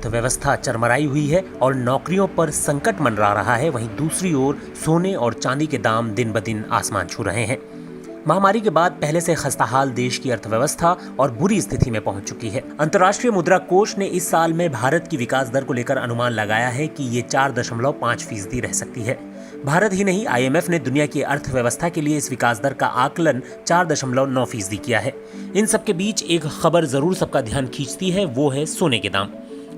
अर्थव्यवस्था चरमराई हुई है और नौकरियों पर संकट मंडरा रहा है, वहीं दूसरी ओर सोने और चांदी के दाम दिन ब दिन आसमान छू रहे हैं। महामारी के बाद पहले से खस्ताहाल देश की अर्थव्यवस्था और बुरी स्थिति में पहुंच चुकी है। अंतर्राष्ट्रीय मुद्रा कोष ने इस साल में भारत की विकास दर को लेकर अनुमान लगाया है कि ये 4.5% रह सकती है। भारत ही नहीं, IMF ने दुनिया की अर्थव्यवस्था के लिए इस विकास दर का आकलन 4.9% किया है। इन सबके बीच एक खबर जरूर सबका ध्यान खींचती है, वो है सोने के दाम।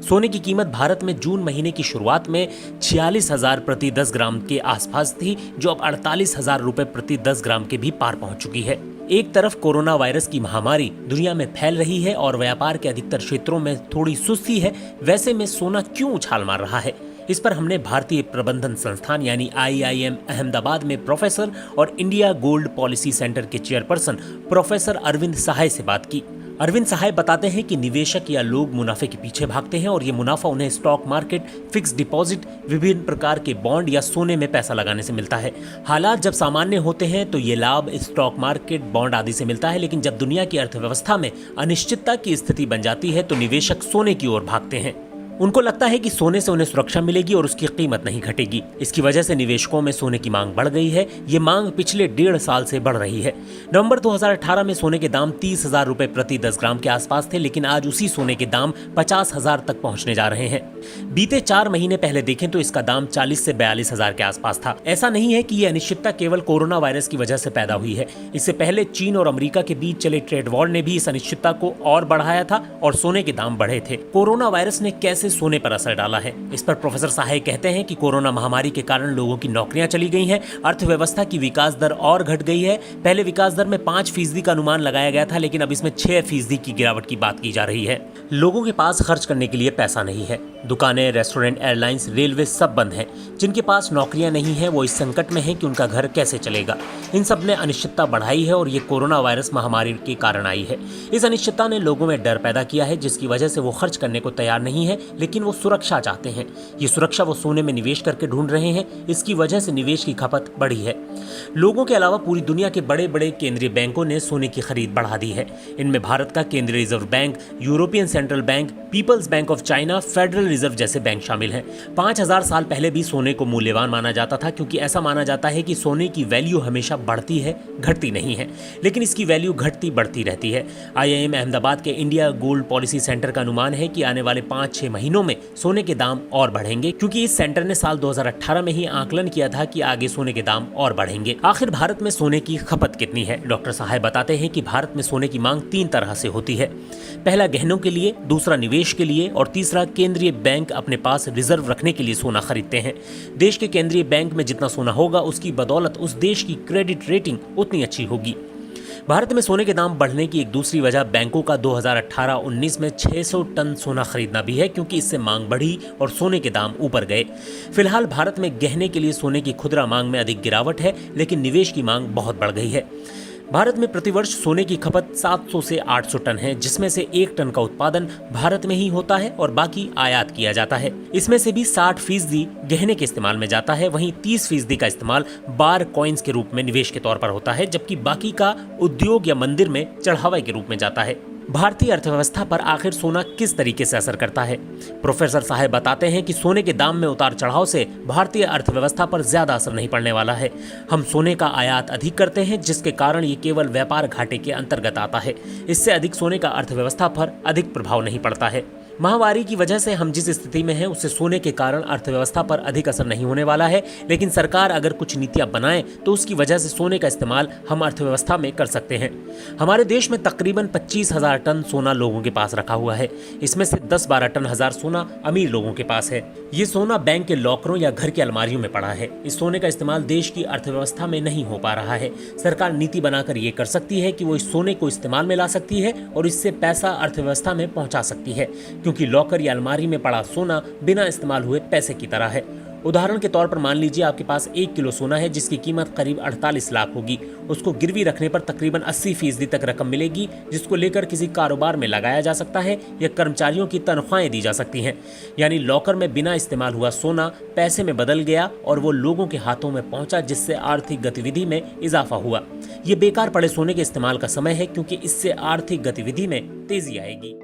सोने की कीमत भारत में जून महीने की शुरुआत में 46,000 प्रति 10 ग्राम के आसपास थी, जो अब 48,000 रुपए प्रति 10 ग्राम के भी पार पहुंच चुकी है। एक तरफ कोरोना वायरस की महामारी दुनिया में फैल रही है और व्यापार के अधिकतर क्षेत्रों में थोड़ी सुस्ती है, वैसे में सोना क्यों उछाल मार रहा है? इस पर हमने भारतीय प्रबंधन संस्थान यानी IIM अहमदाबाद में प्रोफेसर और इंडिया गोल्ड पॉलिसी सेंटर के चेयरपर्सन प्रोफेसर अरविंद सहाय से बात की। अरविंद सहाय बताते हैं कि निवेशक या लोग मुनाफे के पीछे भागते हैं और ये मुनाफा उन्हें स्टॉक मार्केट, फिक्स डिपॉजिट, विभिन्न प्रकार के बॉन्ड या सोने में पैसा लगाने से मिलता है। हालात जब सामान्य होते हैं तो ये लाभ स्टॉक मार्केट, बॉन्ड आदि से मिलता है, लेकिन जब दुनिया की अर्थव्यवस्था में अनिश्चितता की स्थिति बन जाती है तो निवेशक सोने की ओर भागते हैं। उनको लगता है कि सोने से उन्हें सुरक्षा मिलेगी और उसकी कीमत नहीं घटेगी। इसकी वजह से निवेशकों में सोने की मांग बढ़ गई है। ये मांग पिछले 1.5 साल से बढ़ रही है। नवंबर 2018 में सोने के दाम 30,000 रुपए प्रति 10 ग्राम के आसपास थे, लेकिन आज उसी सोने के दाम 50,000 तक पहुंचने जा रहे हैं। बीते 4 महीने पहले देखें तो इसका दाम 40 से 42,000 के आसपास था। ऐसा नहीं है कि ये अनिश्चितता केवल कोरोना वायरस की वजह से पैदा हुई है। इससे पहले चीन और अमेरिका के बीच चले ट्रेड वॉर ने भी इस अनिश्चितता को और बढ़ाया था और सोने के दाम बढ़े थे। कोरोना वायरस ने कैसे सोने पर असर डाला है, इस पर प्रोफेसर सहाय कहते हैं कि कोरोना महामारी के कारण लोगों की नौकरियां चली गई हैं, अर्थव्यवस्था की विकास दर और घट गई है। पहले विकास दर में 5% का अनुमान लगाया गया था, लेकिन अब इसमें 6% की गिरावट की बात की जा रही है। लोगों के पास खर्च करने के लिए पैसा नहीं है। दुकानें, रेस्टोरेंट, एयरलाइंस, रेलवे सब बंद हैं। जिनके पास नौकरियां नहीं है वो इस संकट में हैं कि उनका घर कैसे चलेगा। इन सब ने अनिश्चितता बढ़ाई है और ये कोरोना वायरस महामारी के कारण आई है। इस अनिश्चितता ने लोगों में डर पैदा किया है, जिसकी वजह से वो खर्च करने को तैयार नहीं है, लेकिन वो सुरक्षा चाहते हैं। ये सुरक्षा वो सोने में निवेश करके ढूंढ रहे हैं। इसकी वजह से निवेश की खपत बढ़ी है। लोगों के अलावा पूरी दुनिया के बड़े बड़े केंद्रीय बैंकों ने सोने की खरीद बढ़ा दी है। इनमें भारत का केंद्रीय reserve bank, European central bank, people's bank of China, federal reserve जैसे बैंक शामिल हैं। 5000 साल पहले भी सोने को मूल्यवान माना जाता था, क्योंकि ऐसा माना जाता है कि सोने की वैल्यू हमेशा बढ़ती है, घटती नहीं है। लेकिन इसकी वैल्यू घटती बढ़ती रहती है। IIM अहमदाबाद के इंडिया गोल्ड पॉलिसी सेंटर का अनुमान है कि आने वाले 5-6 महीनों में सोने के दाम और बढ़ेंगे, क्योंकि इस सेंटर ने साल 2018 में ही आकलन किया था कि आगे सोने के दाम और बढ़ेंगे। आखिर भारत में सोने की खपत कितनी है? डॉक्टर सहाय बताते हैं कि भारत में सोने की मांग 3 तरह से होती है। पहला गहनों के लिए, दूसरा निवेश के लिए और तीसरा केंद्रीय बैंक अपने पास रिजर्व रखने के लिए सोना खरीदते हैं। देश के केंद्रीय बैंक में जितना सोना होगा उसकी बदौलत उस देश की क्रेडिट रेटिंग उतनी अच्छी होगी। भारत में सोने के दाम बढ़ने की एक दूसरी वजह बैंकों का 2018-19 में 600 टन सोना खरीदना भी है, क्योंकि इससे मांग बढ़ी और सोने के दाम ऊपर गए। फिलहाल भारत में गहने के लिए सोने की खुदरा मांग में अधिक गिरावट है, लेकिन निवेश की मांग बहुत बढ़ गई है। भारत में प्रतिवर्ष सोने की खपत 700 से 800 टन है, जिसमें से 1 टन का उत्पादन भारत में ही होता है और बाकी आयात किया जाता है। इसमें से भी 60% गहने के इस्तेमाल में जाता है, वहीं 30% का इस्तेमाल बार कॉइन्स के रूप में निवेश के तौर पर होता है, जबकि बाकी का उद्योग या मंदिर में चढ़ावा के रूप में जाता है। भारतीय अर्थव्यवस्था पर आखिर सोना किस तरीके से असर करता है? प्रोफेसर साहब बताते हैं कि सोने के दाम में उतार चढ़ाव से भारतीय अर्थव्यवस्था पर ज्यादा असर नहीं पड़ने वाला है। हम सोने का आयात अधिक करते हैं, जिसके कारण ये केवल व्यापार घाटे के अंतर्गत आता है। इससे अधिक सोने का अर्थव्यवस्था पर अधिक प्रभाव नहीं पड़ता है। महामारी की वजह से हम जिस स्थिति में हैं, उससे सोने के कारण अर्थव्यवस्था पर अधिक असर नहीं होने वाला है, लेकिन सरकार अगर कुछ नीतियां बनाए तो उसकी वजह से सोने का इस्तेमाल हम अर्थव्यवस्था में कर सकते हैं। हमारे देश में तकरीबन 25,000 टन सोना लोगों के पास रखा हुआ है। इसमें से 10-12 टन हजार सोना अमीर लोगों के पास है। ये सोना बैंक के लॉकरों या घर की अलमारियों में पड़ा है। इस सोने का इस्तेमाल देश की अर्थव्यवस्था में नहीं हो पा रहा है। सरकार नीति बनाकर ये कर सकती है कि वो इस सोने को इस्तेमाल में ला सकती है और इससे पैसा अर्थव्यवस्था में पहुंचा सकती है, क्योंकि लॉकर या अलमारी में पड़ा सोना बिना इस्तेमाल हुए पैसे की तरह है। उदाहरण के तौर पर मान लीजिए आपके पास 1 किलो सोना है, जिसकी कीमत करीब 48 लाख होगी। उसको गिरवी रखने पर तकरीबन 80% तक रकम मिलेगी, जिसको लेकर किसी कारोबार में लगाया जा सकता है या कर्मचारियों की तनख्वाहें दी जा सकती हैं। यानी लॉकर में बिना इस्तेमाल हुआ सोना पैसे में बदल गया और वो लोगों के हाथों में पहुंचा, जिससे आर्थिक गतिविधि में इजाफा हुआ। ये बेकार पड़े सोने के इस्तेमाल का समय है, क्योंकि इससे आर्थिक गतिविधि में तेजी आएगी।